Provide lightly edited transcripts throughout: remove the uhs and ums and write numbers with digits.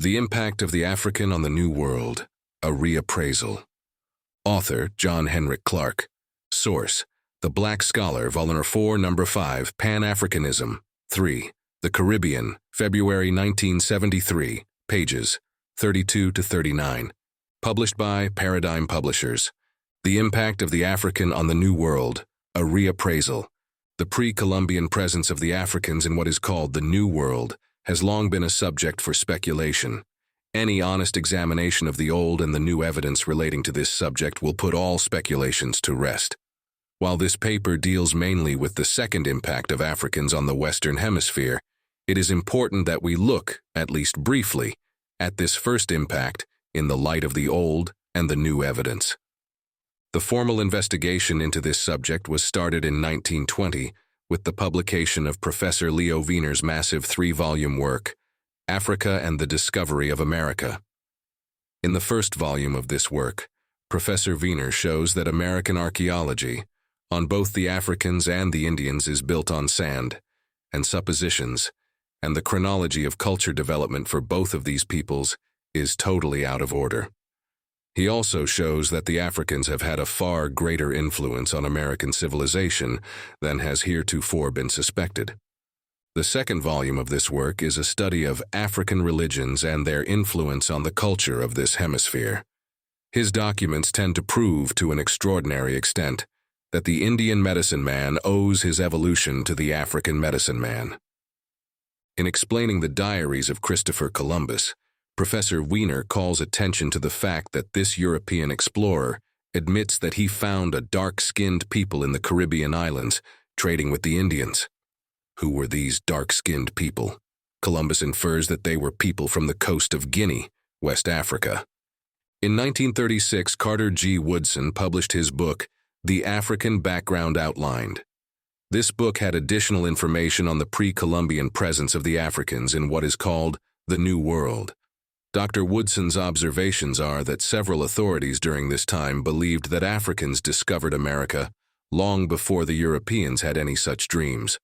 The Impact of the African on the New World, a Reappraisal. Author, John Henrik Clarke. Source, The Black Scholar, Volume 4, No. 5, Pan-Africanism, 3. The Caribbean, February 1973, pages 32 to 39. Published by Paradigm Publishers. The Impact of the African on the New World, a Reappraisal. The pre-Columbian presence of the Africans in what is called the New World has long been a subject for speculation. Any honest examination of the old and the new evidence relating to this subject will put all speculations to rest. While this paper deals mainly with the second impact of Africans on the Western Hemisphere, it is important that we look, at least briefly, at this first impact in the light of the old and the new evidence. The formal investigation into this subject was started in 1920 with the publication of Professor Leo Wiener's massive 3-volume work, Africa and the Discovery of America. In the first volume of this work, Professor Wiener shows that American archaeology, on both the Africans and the Indians, is built on sand and suppositions, and the chronology of culture development for both of these peoples is totally out of order. He also shows that the Africans have had a far greater influence on American civilization than has heretofore been suspected. The second volume of this work is a study of African religions and their influence on the culture of this hemisphere. His documents tend to prove to an extraordinary extent that the Indian medicine man owes his evolution to the African medicine man. In explaining the diaries of Christopher Columbus, Professor Wiener calls attention to the fact that this European explorer admits that he found a dark-skinned people in the Caribbean islands trading with the Indians. Who were these dark-skinned people? Columbus infers that they were people from the coast of Guinea, West Africa. In 1936, Carter G. Woodson published his book, The African Background Outlined. This book had additional information on the pre-Columbian presence of the Africans in what is called the New World. Dr. Woodson's observations are that several authorities during this time believed that Africans discovered America long before the Europeans had any such dreams,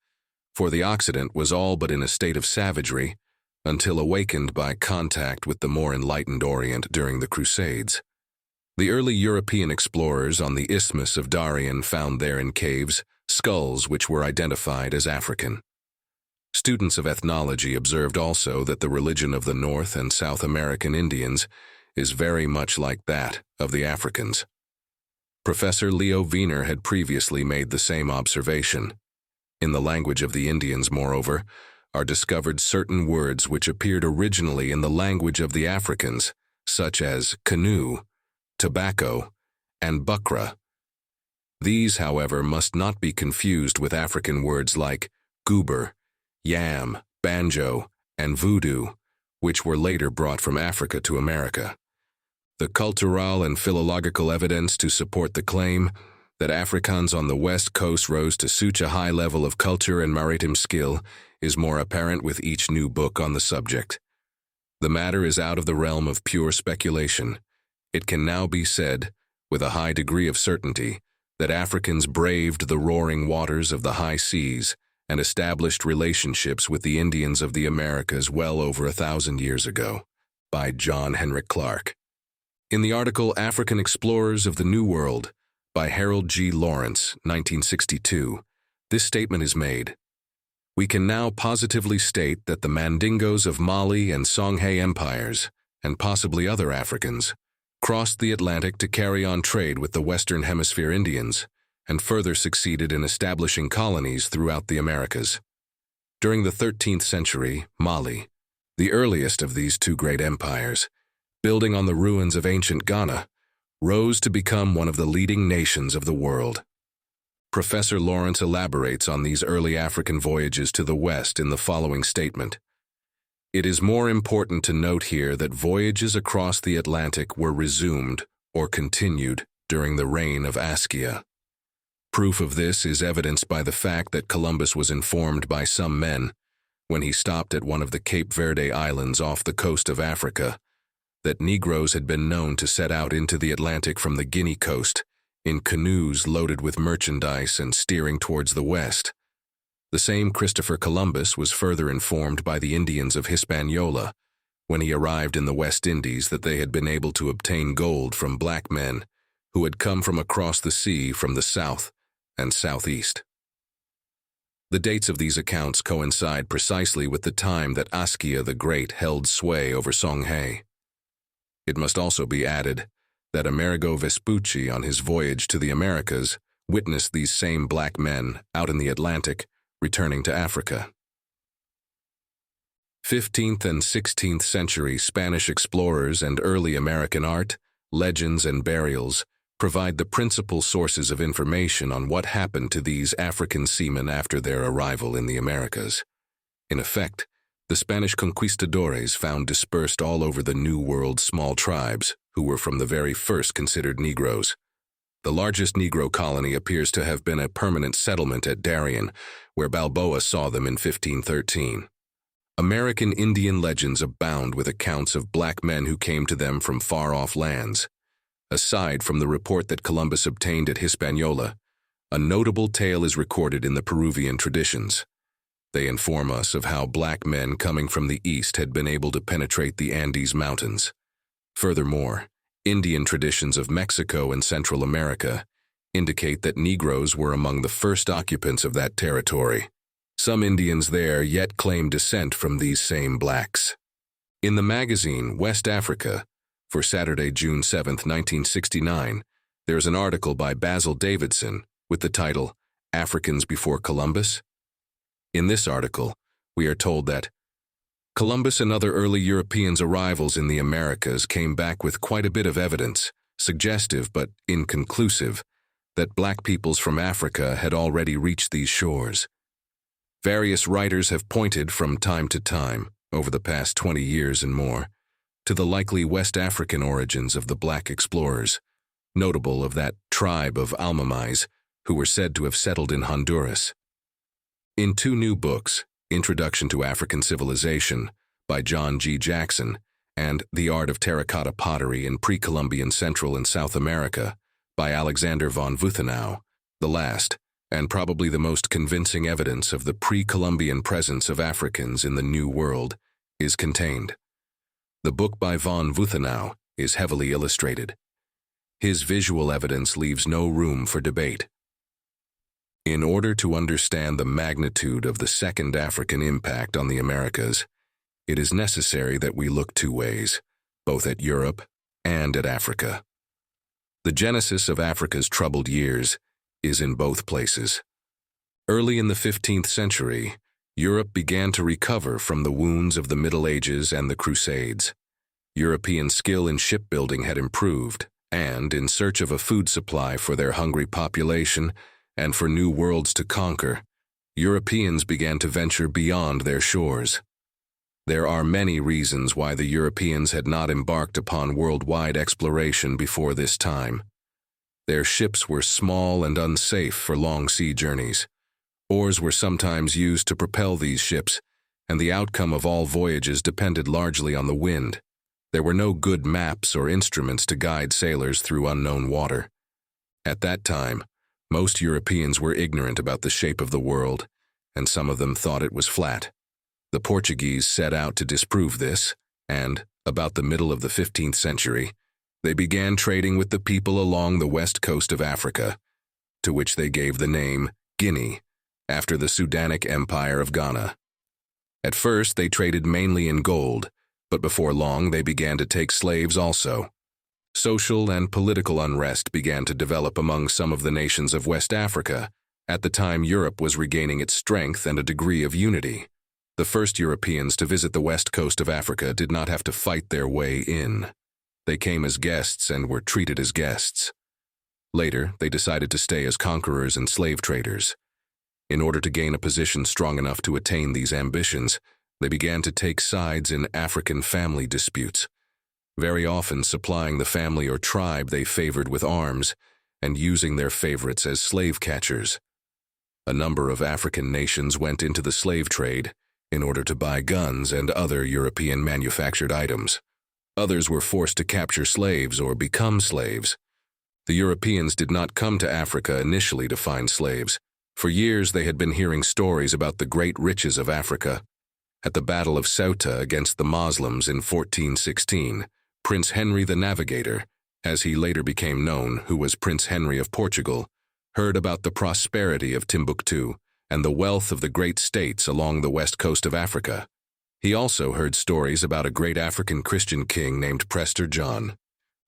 for the Occident was all but in a state of savagery until awakened by contact with the more enlightened Orient during the Crusades. The early European explorers on the Isthmus of Darien found there in caves skulls which were identified as African. Students of ethnology observed also that the religion of the North and South American Indians is very much like that of the Africans. Professor Leo Wiener had previously made the same observation. In the language of the Indians, moreover, are discovered certain words which appeared originally in the language of the Africans, such as canoe, tobacco, and buckra. These, however, must not be confused with African words like goober, yam, banjo, and voodoo, which were later brought from Africa to America. The cultural and philological evidence to support the claim that Afrikaans on the West Coast rose to such a high level of culture and maritime skill is more apparent with each new book on the subject. The matter is out of the realm of pure speculation. It can now be said, with a high degree of certainty, that Africans braved the roaring waters of the high seas and established relationships with the Indians of the Americas well over 1,000 years ago, by John Henrik Clarke. In the article African Explorers of the New World, by Harold G. Lawrence, 1962, this statement is made. We can now positively state that the Mandingos of Mali and Songhai empires, and possibly other Africans, crossed the Atlantic to carry on trade with the Western Hemisphere Indians, and further succeeded in establishing colonies throughout the Americas. During the 13th century, Mali, the earliest of these two great empires, building on the ruins of ancient Ghana, rose to become one of the leading nations of the world. Professor Lawrence elaborates on these early African voyages to the West in the following statement. It is more important to note here that voyages across the Atlantic were resumed or continued during the reign of Askia. Proof of this is evidenced by the fact that Columbus was informed by some men, when he stopped at one of the Cape Verde Islands off the coast of Africa, that Negroes had been known to set out into the Atlantic from the Guinea coast in canoes loaded with merchandise and steering towards the west. The same Christopher Columbus was further informed by the Indians of Hispaniola when he arrived in the West Indies that they had been able to obtain gold from black men who had come from across the sea from the south and southeast. The dates of these accounts coincide precisely with the time that Askia the Great held sway over Songhai. It must also be added that Amerigo Vespucci, on his voyage to the Americas, witnessed these same black men out in the Atlantic returning to Africa. 15th and 16th century Spanish explorers and early American art, legends, and burials provide the principal sources of information on what happened to these African seamen after their arrival in the Americas. In effect, the Spanish conquistadores found dispersed all over the New World small tribes who were from the very first considered Negroes. The largest Negro colony appears to have been a permanent settlement at Darien, where Balboa saw them in 1513. American Indian legends abound with accounts of black men who came to them from far-off lands. Aside from the report that Columbus obtained at Hispaniola, a notable tale is recorded in the Peruvian traditions. They inform us of how black men coming from the east had been able to penetrate the Andes Mountains. Furthermore, Indian traditions of Mexico and Central America indicate that Negroes were among the first occupants of that territory. Some Indians there yet claim descent from these same blacks. In the magazine West Africa, for Saturday, June 7, 1969, there's an article by Basil Davidson with the title, Africans Before Columbus? In this article, we are told that Columbus and other early Europeans' arrivals in the Americas came back with quite a bit of evidence, suggestive but inconclusive, that black peoples from Africa had already reached these shores. Various writers have pointed from time to time, over the past 20 years and more, to the likely West African origins of the black explorers, notable of that tribe of Almamais who were said to have settled in Honduras. In two new books, Introduction to African Civilization by John G. Jackson and The Art of Terracotta Pottery in Pre-Columbian Central and South America by Alexander von Wuthenau, the last, and probably the most convincing evidence of the pre-Columbian presence of Africans in the New World, is contained. The book by von Wuthenau is heavily illustrated. His visual evidence leaves no room for debate. In order to understand the magnitude of the second African impact on the Americas, it is necessary that we look two ways, both at Europe and at Africa. The genesis of Africa's troubled years is in both places. Early in the 15th century, Europe began to recover from the wounds of the Middle Ages and the Crusades. European skill in shipbuilding had improved, and, in search of a food supply for their hungry population and for new worlds to conquer, Europeans began to venture beyond their shores. There are many reasons why the Europeans had not embarked upon worldwide exploration before this time. Their ships were small and unsafe for long sea journeys. Oars were sometimes used to propel these ships, and the outcome of all voyages depended largely on the wind. There were no good maps or instruments to guide sailors through unknown water. At that time, most Europeans were ignorant about the shape of the world, and some of them thought it was flat. The Portuguese set out to disprove this, and, about the middle of the 15th century, they began trading with the people along the west coast of Africa, to which they gave the name Guinea, after the Sudanic Empire of Ghana. At first, they traded mainly in gold, but before long they began to take slaves also. Social and political unrest began to develop among some of the nations of West Africa, at the time Europe was regaining its strength and a degree of unity. The first Europeans to visit the west coast of Africa did not have to fight their way in. They came as guests and were treated as guests. Later, they decided to stay as conquerors and slave traders. In order to gain a position strong enough to attain these ambitions, they began to take sides in African family disputes, very often supplying the family or tribe they favored with arms and using their favorites as slave catchers. A number of African nations went into the slave trade in order to buy guns and other European manufactured items. Others were forced to capture slaves or become slaves. The Europeans did not come to Africa initially to find slaves. For years they had been hearing stories about the great riches of Africa. At the Battle of Ceuta against the Moslems in 1416, Prince Henry the Navigator, as he later became known, who was Prince Henry of Portugal, heard about the prosperity of Timbuktu and the wealth of the great states along the west coast of Africa. He also heard stories about a great African Christian king named Prester John.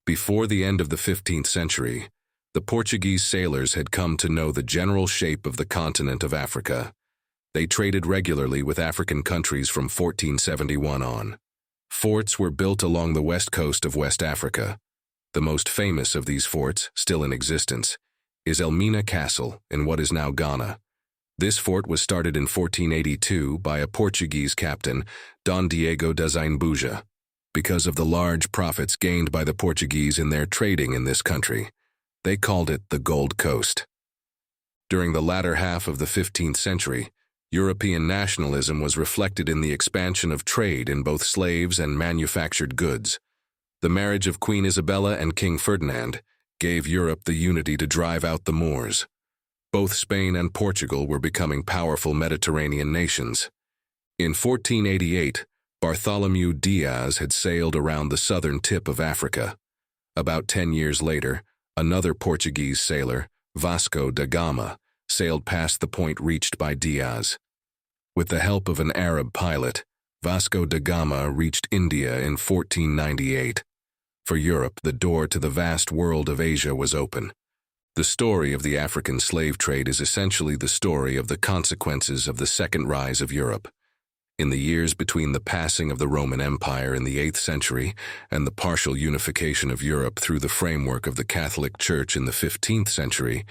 Before the end of the 15th century, the Portuguese sailors had come to know the general shape of the continent of Africa. They traded regularly with African countries from 1471 on. Forts were built along the west coast of West Africa. The most famous of these forts, still in existence, is Elmina Castle in what is now Ghana. This fort was started in 1482 by a Portuguese captain, Don Diego da Zainbuja, because of the large profits gained by the Portuguese in their trading in this country. They called it the Gold Coast. During the latter half of the 15th century, European nationalism was reflected in the expansion of trade in both slaves and manufactured goods. The marriage of Queen Isabella and King Ferdinand gave Europe the unity to drive out the Moors. Both Spain and Portugal were becoming powerful Mediterranean nations. In 1488, Bartholomew Diaz had sailed around the southern tip of Africa. About 10 years later, another Portuguese sailor, Vasco da Gama, sailed past the point reached by Diaz. With the help of an Arab pilot, Vasco da Gama reached India in 1498. For Europe, the door to the vast world of Asia was open. The story of the African slave trade is essentially the story of the consequences of the second rise of Europe. In the years between the passing of the Roman Empire in the 8th century and the partial unification of Europe through the framework of the Catholic Church in the 15th century,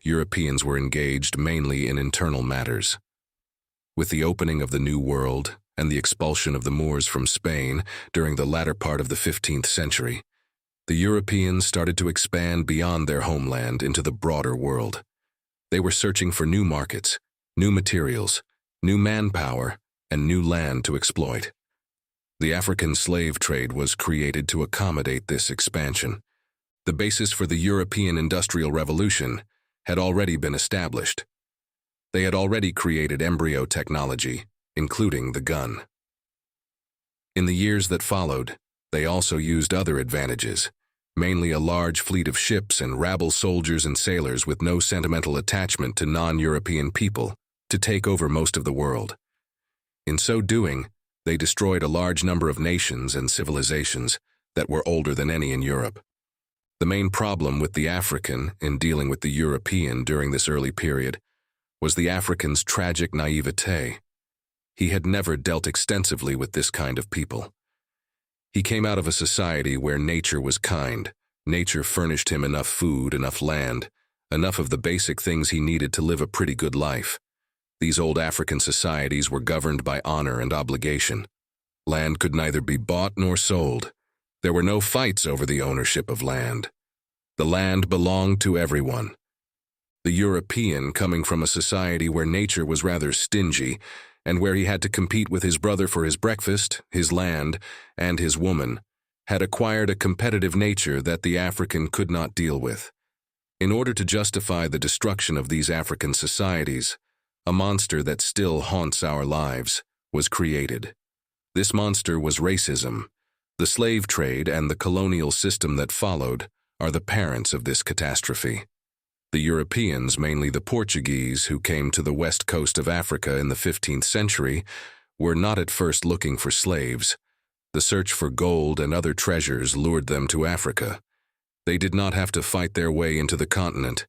Europeans were engaged mainly in internal matters. With the opening of the New World and the expulsion of the Moors from Spain during the latter part of the 15th century, the Europeans started to expand beyond their homeland into the broader world. They were searching for new markets, new materials, new manpower, and new land to exploit. The African slave trade was created to accommodate this expansion. The basis for the European Industrial Revolution had already been established. They had already created embryo technology, including the gun. In the years that followed, they also used other advantages, mainly a large fleet of ships and rabble soldiers and sailors with no sentimental attachment to non-European people, to take over most of the world. In so doing, they destroyed a large number of nations and civilizations that were older than any in Europe. The main problem with the African in dealing with the European during this early period was the African's tragic naivete. He had never dealt extensively with this kind of people. He came out of a society where nature was kind. Nature furnished him enough food, enough land, enough of the basic things he needed to live a pretty good life. These old African societies were governed by honor and obligation. Land could neither be bought nor sold. There were no fights over the ownership of land. The land belonged to everyone. The European, coming from a society where nature was rather stingy, and where he had to compete with his brother for his breakfast, his land, and his woman, had acquired a competitive nature that the African could not deal with. In order to justify the destruction of these African societies, a monster that still haunts our lives was created. This monster was racism. The slave trade and the colonial system that followed are the parents of this catastrophe. The Europeans, mainly the Portuguese who came to the west coast of Africa in the 15th century, were not at first looking for slaves. The search for gold and other treasures lured them to Africa. They did not have to fight their way into the continent.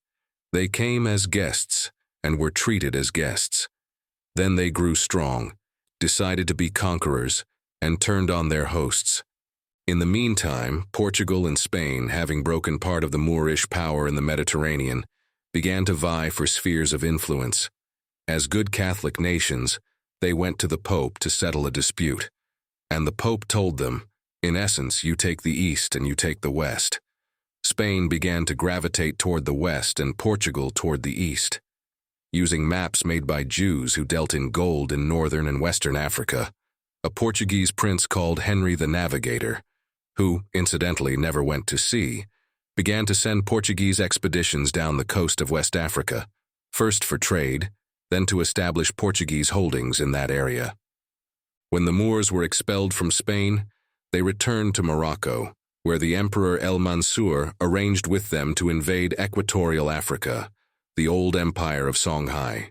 They came as guests and were treated as guests. Then they grew strong, decided to be conquerors, and turned on their hosts. In the meantime, Portugal and Spain, having broken part of the Moorish power in the Mediterranean, began to vie for spheres of influence. As good Catholic nations, they went to the Pope to settle a dispute. And the Pope told them, in essence, you take the East and you take the West. Spain began to gravitate toward the West and Portugal toward the East. Using maps made by Jews who dealt in gold in northern and western Africa, a Portuguese prince called Henry the Navigator, who, incidentally, never went to sea, began to send Portuguese expeditions down the coast of West Africa, first for trade, then to establish Portuguese holdings in that area. When the Moors were expelled from Spain, they returned to Morocco, where the Emperor El Mansur arranged with them to invade equatorial Africa, the old empire of Songhai.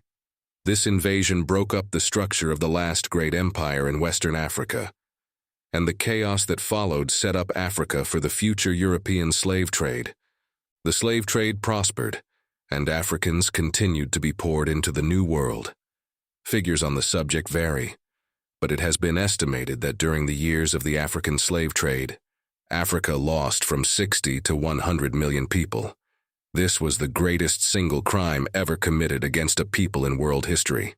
This invasion broke up the structure of the last great empire in Western Africa, and the chaos that followed set up Africa for the future European slave trade. The slave trade prospered, and Africans continued to be poured into the New World. Figures on the subject vary, but it has been estimated that during the years of the African slave trade, Africa lost from 60 to 100 million people. This was the greatest single crime ever committed against a people in world history.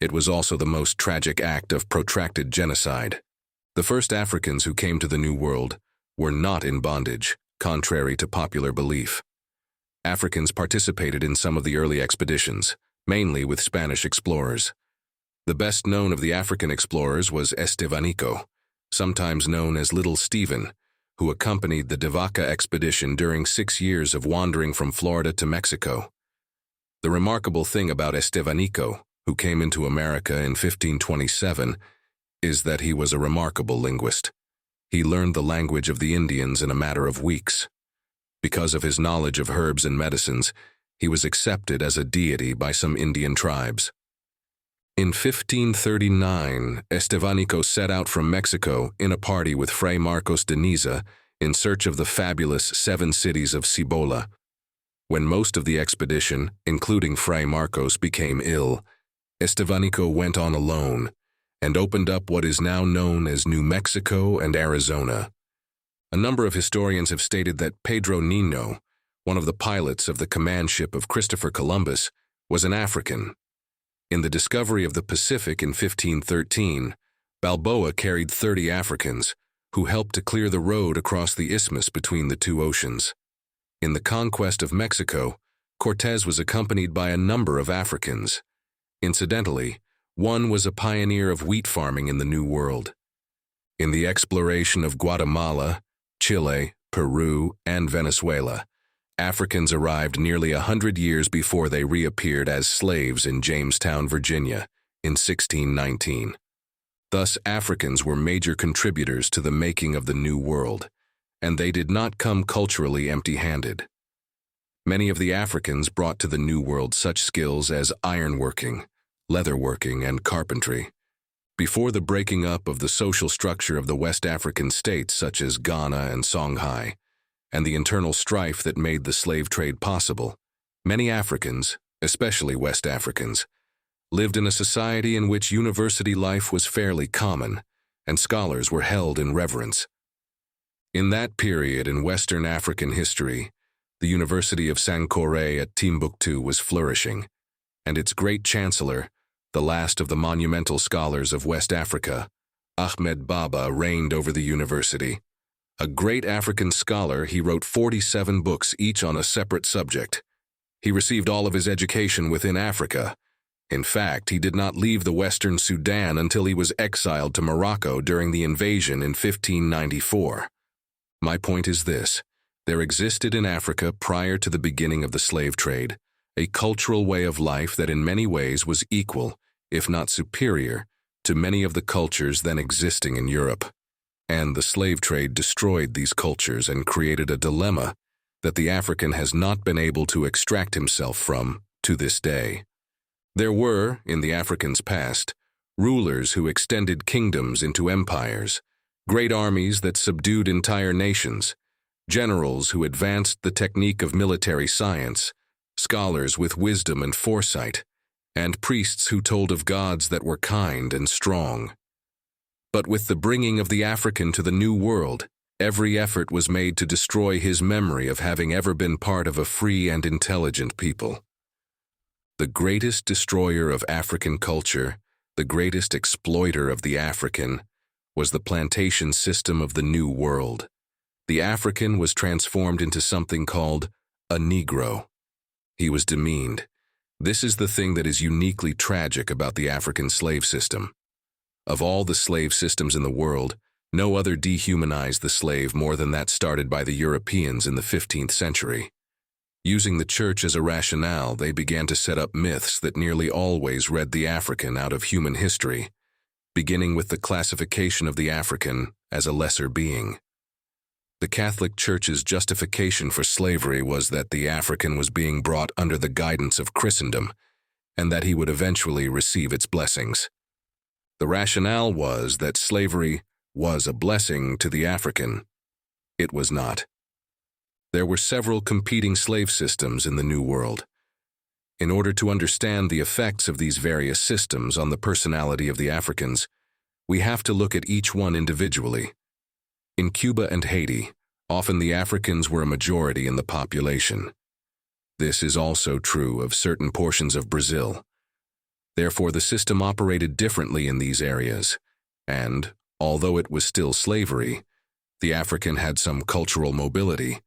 It was also the most tragic act of protracted genocide. The first Africans who came to the New World were not in bondage, contrary to popular belief. Africans participated in some of the early expeditions, mainly with Spanish explorers. The best known of the African explorers was Estevanico, sometimes known as Little Stephen, who accompanied the de Vaca expedition during 6 years of wandering from Florida to Mexico. The remarkable thing about Estevanico, who came into America in 1527, is that he was a remarkable linguist. He learned the language of the Indians in a matter of weeks. Because of his knowledge of herbs and medicines, he was accepted as a deity by some Indian tribes. In 1539, Estevanico set out from Mexico in a party with Fray Marcos de Niza in search of the fabulous 7 cities of Cibola. When most of the expedition, including Fray Marcos, became ill, Estevanico went on alone and opened up what is now known as New Mexico and Arizona. A number of historians have stated that Pedro Nino, one of the pilots of the command ship of Christopher Columbus, was an African. In the discovery of the Pacific in 1513, Balboa carried 30 Africans, who helped to clear the road across the isthmus between the two oceans. In the conquest of Mexico, Cortés was accompanied by a number of Africans. Incidentally, one was a pioneer of wheat farming in the New World. In the exploration of Guatemala, Chile, Peru, and Venezuela, Africans arrived nearly 100 years before they reappeared as slaves in Jamestown, Virginia, in 1619. Thus, Africans were major contributors to the making of the New World, and they did not come culturally empty-handed. Many of the Africans brought to the New World such skills as ironworking, leatherworking, and carpentry. Before the breaking up of the social structure of the West African states such as Ghana and Songhai, and the internal strife that made the slave trade possible, many Africans, especially West Africans, lived in a society in which university life was fairly common, and scholars were held in reverence. In that period in Western African history, the University of Sankore at Timbuktu was flourishing, and its great chancellor, the last of the monumental scholars of West Africa, Ahmed Baba, reigned over the university. A great African scholar, he wrote 47 books, each on a separate subject. He received all of his education within Africa. In fact, he did not leave the Western Sudan until he was exiled to Morocco during the invasion in 1594. My point is this: there existed in Africa prior to the beginning of the slave trade a cultural way of life that in many ways was equal, if not superior, to many of the cultures then existing in Europe. And the slave trade destroyed these cultures and created a dilemma that the African has not been able to extract himself from to this day. There were, in the African's past, rulers who extended kingdoms into empires, great armies that subdued entire nations, generals who advanced the technique of military science, scholars with wisdom and foresight, and priests who told of gods that were kind and strong. But with the bringing of the African to the New World, every effort was made to destroy his memory of having ever been part of a free and intelligent people. The greatest destroyer of African culture, the greatest exploiter of the African, was the plantation system of the New World. The African was transformed into something called a Negro. He was demeaned. This is the thing that is uniquely tragic about the African slave system. Of all the slave systems in the world, no other dehumanized the slave more than that started by the Europeans in the 15th century. Using the church as a rationale, they began to set up myths that nearly always read the African out of human history. beginning with the classification of the African as a lesser being. The Catholic Church's justification for slavery was that the African was being brought under the guidance of Christendom, and that he would eventually receive its blessings. The rationale was that slavery was a blessing to the African. It was not. There were several competing slave systems in the New World. In order to understand the effects of these various systems on the personality of the Africans, we have to look at each one individually. In Cuba and Haiti, often the Africans were a majority in the population. This is also true of certain portions of Brazil. Therefore, the system operated differently in these areas, and, although it was still slavery, the African had some cultural mobility.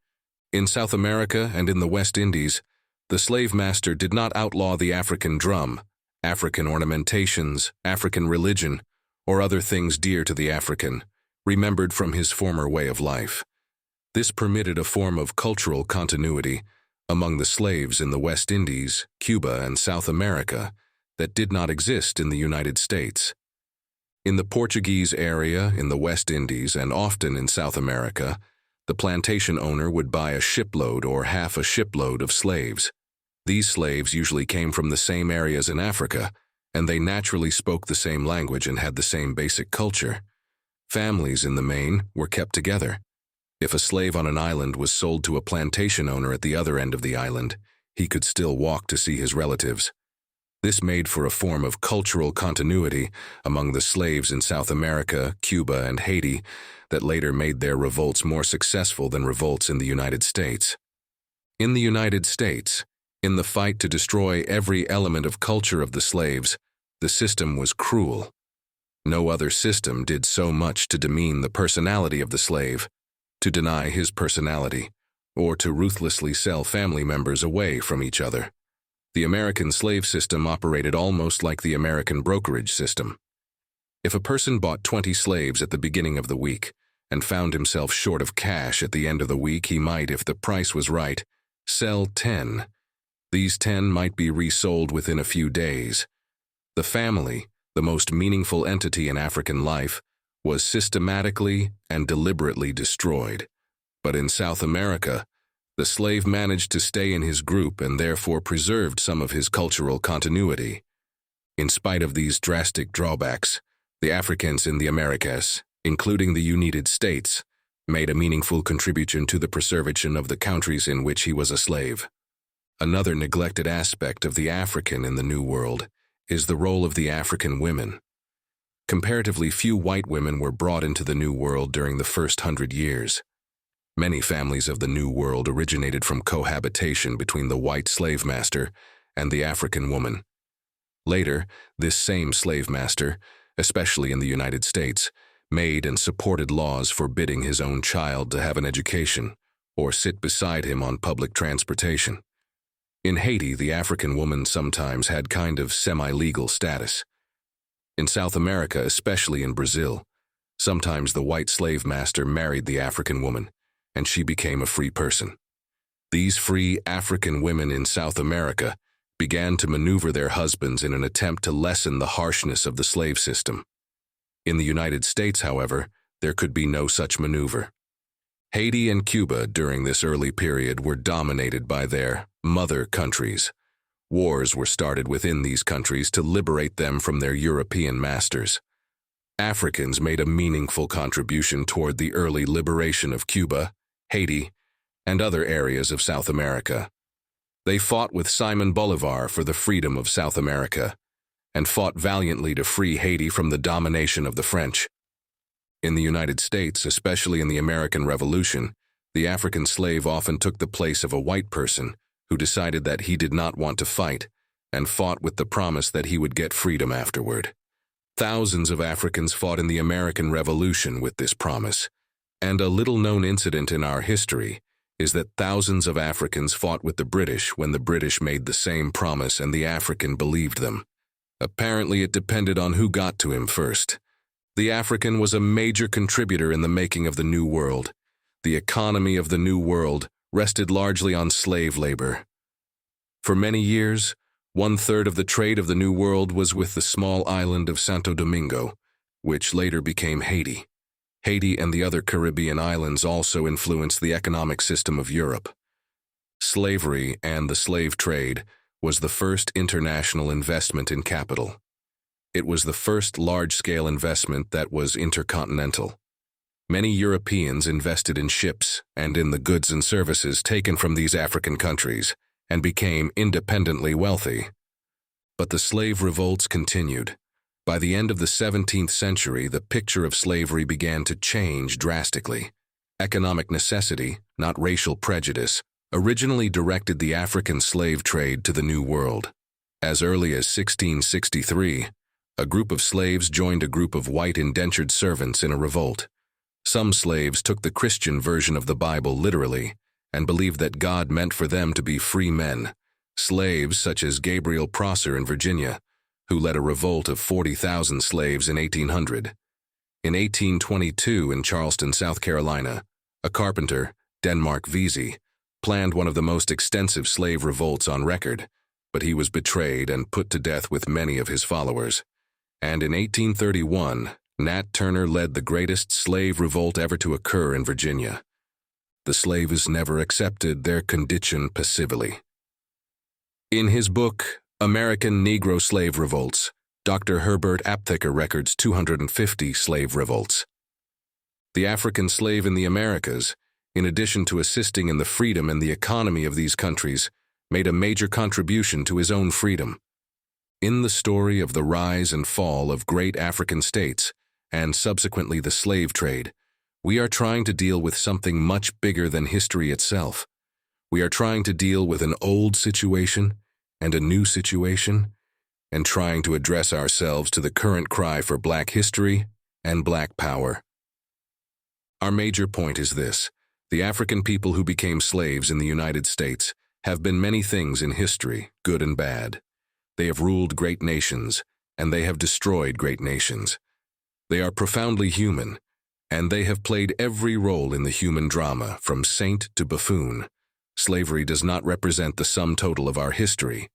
In South America and in the West Indies, the slave master did not outlaw the African drum, African ornamentations, African religion, or other things dear to the African, remembered from his former way of life. This permitted a form of cultural continuity among the slaves in the West Indies, Cuba, and South America that did not exist in the United States. In the Portuguese area, in the West Indies, and often in South America, the plantation owner would buy a shipload or half a shipload of slaves. These slaves usually came from the same areas in Africa, and they naturally spoke the same language and had the same basic culture. Families, in the main, were kept together. If a slave on an island was sold to a plantation owner at the other end of the island, he could still walk to see his relatives. This made for a form of cultural continuity among the slaves in South America, Cuba, and Haiti that later made their revolts more successful than revolts in the United States. In the United States, in the fight to destroy every element of culture of the slaves, the system was cruel. No other system did so much to demean the personality of the slave, to deny his personality, or to ruthlessly sell family members away from each other. The American slave system operated almost like the American brokerage system. If a person bought 20 slaves at the beginning of the week and found himself short of cash at the end of the week, he might, if the price was right, sell 10. These 10 might be resold within a few days. The family, the most meaningful entity in African life, was systematically and deliberately destroyed. But in South America, the slave managed to stay in his group and therefore preserved some of his cultural continuity. In spite of these drastic drawbacks, the Africans in the Americas, including the United States, made a meaningful contribution to the preservation of the countries in which he was a slave. Another neglected aspect of the African in the New World is the role of the African women. Comparatively few white women were brought into the New World during the first 100 years. Many families of the New World originated from cohabitation between the white slave master and the African woman. Later, this same slave master, especially in the United States, made and supported laws forbidding his own child to have an education or sit beside him on public transportation. In Haiti, the African woman sometimes had kind of semi-legal status. In South America, especially in Brazil, sometimes the white slave master married the African woman, and she became a free person. These free African women in South America began to maneuver their husbands in an attempt to lessen the harshness of the slave system. In the United States, however, there could be no such maneuver. Haiti and Cuba during this early period were dominated by their mother countries. Wars were started within these countries to liberate them from their European masters. Africans made a meaningful contribution toward the early liberation of Cuba, Haiti, and other areas of South America. They fought with Simon Bolivar for the freedom of South America, and fought valiantly to free Haiti from the domination of the French. In the United States, especially in the American Revolution, the African slave often took the place of a white person who decided that he did not want to fight, and fought with the promise that he would get freedom afterward. Thousands of Africans fought in the American Revolution with this promise, and a little-known incident in our history is that thousands of Africans fought with the British when the British made the same promise and the African believed them. Apparently, it depended on who got to him first. The African was a major contributor in the making of the New World. The economy of the New World rested largely on slave labor. For many years, 1/3 of the trade of the New World was with the small island of Santo Domingo, which later became Haiti. Haiti and the other Caribbean islands also influenced the economic system of Europe. Slavery and the slave trade was the first international investment in capital. It was the first large-scale investment that was intercontinental. Many Europeans invested in ships and in the goods and services taken from these African countries and became independently wealthy. But the slave revolts continued. By the end of the 17th century, the picture of slavery began to change drastically. Economic necessity, not racial prejudice, originally directed the African slave trade to the New World. As early as 1663, a group of slaves joined a group of white indentured servants in a revolt. Some slaves took the Christian version of the Bible literally and believed that God meant for them to be free men. Slaves such as Gabriel Prosser in Virginia, who led a revolt of 40,000 slaves in 1800. In 1822 in Charleston, South Carolina, a carpenter, Denmark Vesey, planned one of the most extensive slave revolts on record, but he was betrayed and put to death with many of his followers. And in 1831, Nat Turner led the greatest slave revolt ever to occur in Virginia. The slaves never accepted their condition passively. In his book, American Negro Slave Revolts, Dr. Herbert Aptheker records 250 slave revolts. The African slave in the Americas, in addition to assisting in the freedom and the economy of these countries, made a major contribution to his own freedom. In the story of the rise and fall of great African states, and subsequently the slave trade, we are trying to deal with something much bigger than history itself. We are trying to deal with an old situation and a new situation, and trying to address ourselves to the current cry for Black history and Black power. Our major point is this: the African people who became slaves in the United States have been many things in history, good and bad. They have ruled great nations, and they have destroyed great nations. They are profoundly human, and they have played every role in the human drama, from saint to buffoon. Slavery does not represent the sum total of our history.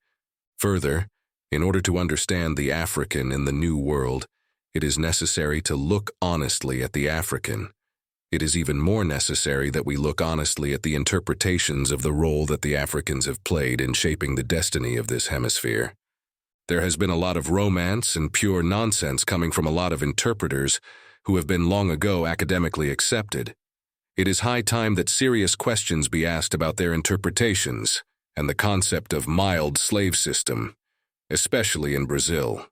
Further, in order to understand the African in the New World, it is necessary to look honestly at the African. It is even more necessary that we look honestly at the interpretations of the role that the Africans have played in shaping the destiny of this hemisphere. There has been a lot of romance and pure nonsense coming from a lot of interpreters who have been long ago academically accepted. It is high time that serious questions be asked about their interpretations and the concept of mild slave system, especially in Brazil.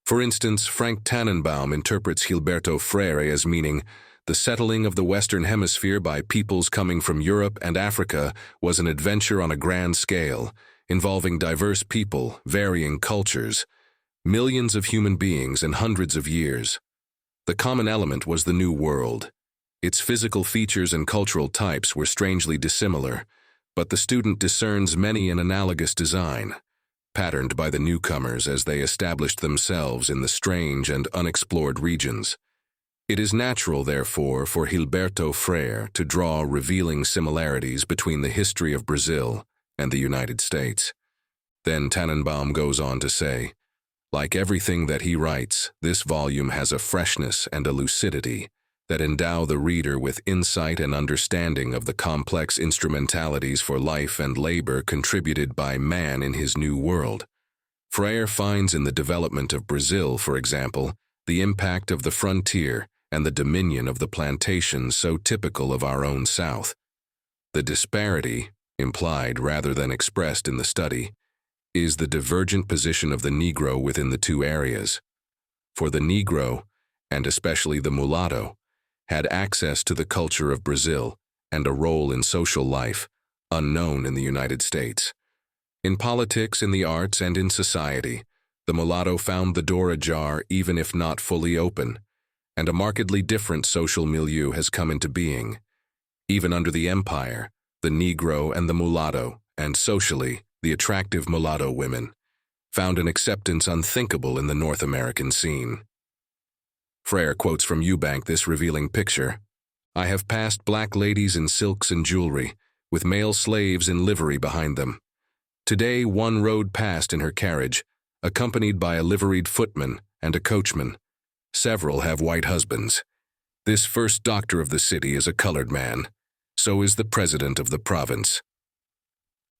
For instance, Frank Tannenbaum interprets Gilberto Freire as meaning the settling of the Western Hemisphere by peoples coming from Europe and Africa was an adventure on a grand scale, involving diverse people, varying cultures, millions of human beings and hundreds of years. The common element was the New World. Its physical features and cultural types were strangely dissimilar, but the student discerns many an analogous design, patterned by the newcomers as they established themselves in the strange and unexplored regions. It is natural, therefore, for Gilberto Freire to draw revealing similarities between the history of Brazil and the United States. Then Tannenbaum goes on to say, like everything that he writes, this volume has a freshness and a lucidity that endow the reader with insight and understanding of the complex instrumentalities for life and labor contributed by man in his new world. Freire finds in the development of Brazil, for example, the impact of the frontier and the dominion of the plantation so typical of our own South. The disparity, implied rather than expressed in the study, is the divergent position of the Negro within the two areas. For the Negro, and especially the mulatto, had access to the culture of Brazil and a role in social life unknown in the United States. In politics, in the arts, and in society, the mulatto found the door ajar even if not fully open, and a markedly different social milieu has come into being. Even under the empire, the Negro and the mulatto, and socially, the attractive mulatto women, found an acceptance unthinkable in the North American scene. Freire quotes from Eubank this revealing picture. I have passed black ladies in silks and jewelry, with male slaves in livery behind them. Today one rode past in her carriage, accompanied by a liveried footman and a coachman. Several have white husbands. This first doctor of the city is a colored man. So is the president of the province.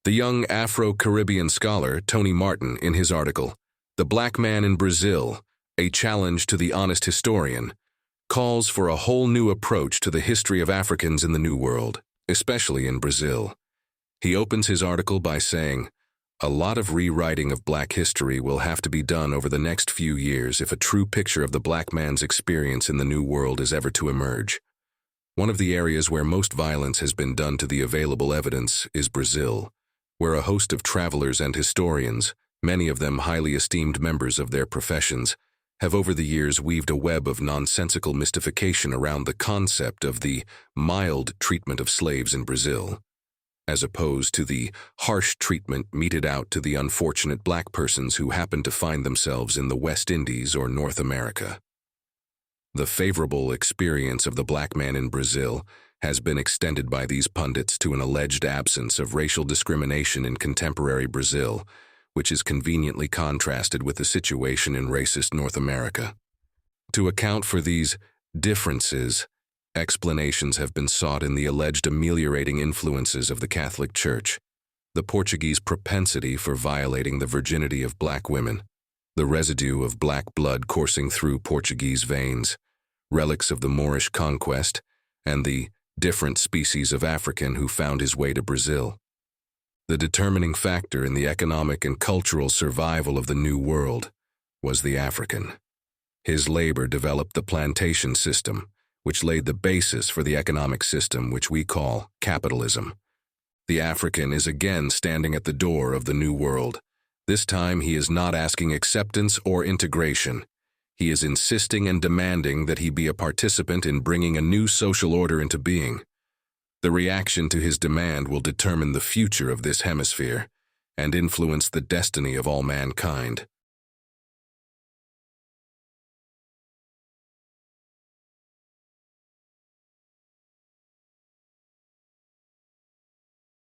The young Afro-Caribbean scholar Tony Martin, in his article, "The Black Man in Brazil, A Challenge to the Honest Historian," calls for a whole new approach to the history of Africans in the New World, especially in Brazil. He opens his article by saying, "A lot of rewriting of black history will have to be done over the next few years if a true picture of the black man's experience in the New World is ever to emerge. One of the areas where most violence has been done to the available evidence is Brazil, where a host of travelers and historians, many of them highly esteemed members of their professions, have over the years weaved a web of nonsensical mystification around the concept of the mild treatment of slaves in Brazil, as opposed to the harsh treatment meted out to the unfortunate black persons who happen to find themselves in the West Indies or North America. The favorable experience of the black man in Brazil has been extended by these pundits to an alleged absence of racial discrimination in contemporary Brazil, which is conveniently contrasted with the situation in racist North America. To account for these differences, explanations have been sought in the alleged ameliorating influences of the Catholic Church, the Portuguese propensity for violating the virginity of black women, the residue of black blood coursing through Portuguese veins, relics of the Moorish conquest, and the different species of African who found his way to Brazil. The determining factor in the economic and cultural survival of the New World was the African. His labor developed the plantation system, which laid the basis for the economic system which we call capitalism. The African is again standing at the door of the New World. This time he is not asking acceptance or integration. He is insisting and demanding that he be a participant in bringing a new social order into being. The reaction to his demand will determine the future of this hemisphere and influence the destiny of all mankind.